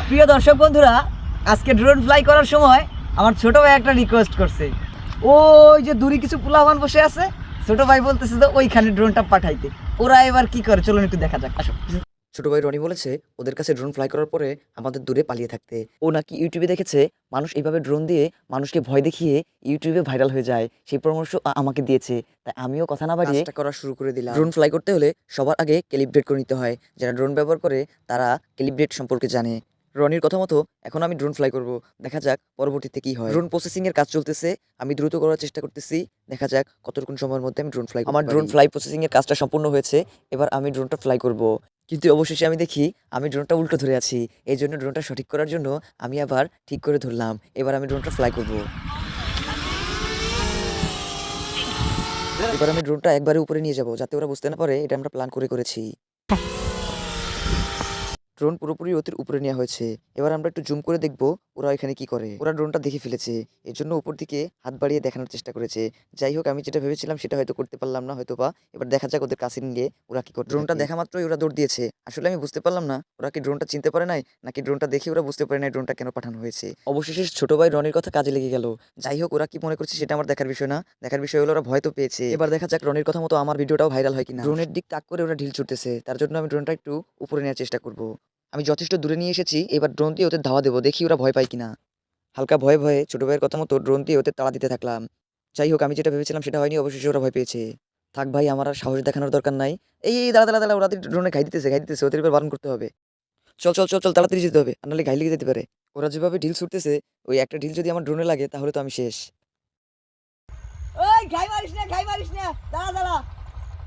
প্রিয় দর্শক বন্ধুরা, আজকে ড্রোন ফ্লাই করার সময় আমার ছোট ভাই একটা রিকোয়েস্ট করছে। ওই যে দূরে কিছু পোলাপান বসে আছে, ছোট ভাই বলতেছে যে ওইখানে ড্রোনটা পাঠাইতে। ওরা এবার কি করে চলুন একটু দেখা যাক, আসো। ছোট ভাই রনি বলেছে ওদের কাছে ড্রোন ফ্লাই করার পরে আমাদের দূরে পালিয়ে থাকতে। ও নাকি ইউটিউবে দেখেছে মানুষ এইভাবে ড্রোন দিয়ে মানুষকে ভয় দেখিয়ে ইউটিউবে ভাইরাল হয়ে যায়, সেই পরামর্শ আমাকে দিয়েছে। তাই আমিও কথা না বাড়িয়ে কাজটা করা শুরু করে দিলাম। ড্রোন ফ্লাই করতে হলে সবার আগে ক্যালিব্রেট করে নিতে হয়। যারা ড্রোন ব্যবহার করে তারা ক্যালিব্রেট সম্পর্কে জানে। রনির কথা মতো এখন আমি ড্রোন ফ্লাই করব, দেখা যাক পরবর্তীতে কি হয়। ড্রোন প্রসেসিং এর কাজ চলতেছে, আমি দ্রুত করার চেষ্টা করতেছি, দেখা যাক কতটুকু সময়ের মধ্যে আমি ড্রোন ফ্লাই করতে পারি। আমার ড্রোন ফ্লাই প্রসেসিং এর কাজটা সম্পূর্ণ হয়েছে, এবার আমি ড্রোনটা ফ্লাই করব। কিন্তু অবশেষে আমি দেখি আমি ড্রোনটা উল্টো ধরে আছি। এই জন্য ড্রোনটা সঠিক করার জন্য আমি আবার ঠিক করে ধরলাম। এবার আমি ড্রোনটা ফ্লাই করব। এবার আমি ড্রোনটা একবারে উপরে নিয়ে যাব, যাতে ওরা বুঝতে না পারে এটা আমরা প্ল্যান করে করেছি। ড্রোন পুরোপুরি ওদের উপরে নেওয়া হয়েছে। এবার আমরা একটু জুম করে দেখব ওরা এখানে কি করে। ওরা ড্রোনটা দেখে ফেলেছে, এর জন্য উপর দিকে হাত বাড়িয়ে দেখানোর চেষ্টা করেছে। যাই হোক, আমি যেটা ভেবেছিলাম সেটা হয়তো করতে পারলাম না, হয়তো বা। এবার দেখা যাক ওদের কাছে নিয়ে ওরা কি করে। ড্রোনটা দেখা মাত্রই ওরা দৌড় দিয়েছে। আসলে আমি বুঝতে পারলাম না ওরা কি ড্রোনটা চিনতে পারে নাই, নাকি ড্রোনটা দেখে ওরা বুঝতে পারে নাই ড্রোনটা কেন পাঠানো হয়েছে। অবশেষে ছোট ভাই রনির কথা কাজে লেগে গেল। যাই হোক, ওরা কি মনে করছে সেটা আমার দেখার বিষয় না, দেখার বিষয় হলো ওরা ভয় তো পেয়েছে। এবার দেখা যাক রনির কথা মতো আমার ভিডিওটাও ভাইরাল হয় কিনা। ড্রোনের দিক তাক করে ওরা ঢিল ছুটতেছে, তার জন্য আমি ড্রোনটা একটু উপরে নেওয়ার চেষ্টা করব। আমি যথেষ্ট দূরে নিয়ে এসেছি, এবার ড্রোন দিয়ে ওদের ধাওয়া দেবো, দেখি ওরা ভয় পায় কিনা। হালকা ভয়ে ভয়ে ছোট ভাইয়ের কথা মতো ড্রোন দিয়ে ওদের তাড়া দিতে থাকলাম। যাই হোক, আমি যেটা ভেবেছিলাম সেটা হয়নি, অবশেষে ওরা ভয় পেয়েছে। থাক ভাই, আমার আর সাহস দেখানোর দরকার নাই। এই দাঁড়া দাঁড়া দাঁড়া, ওরা ড্রোনে ঘাই দিতেছে, ওদের এবার বারণ করতে হবে। চল চল চল চল, তাড়াতাড়ি যেতে হবে, আর নাহলে ঘাই লেগে যেতে পারে। ওরা যেভাবে ঢিল ছুটতেছে, ওই একটা ঢিল যদি আমার ড্রোনে লাগে তাহলে তো আমি শেষ। ওই ঘাই মারিস না, ঘাই মারিস না, দাঁড়া দাঁড়া।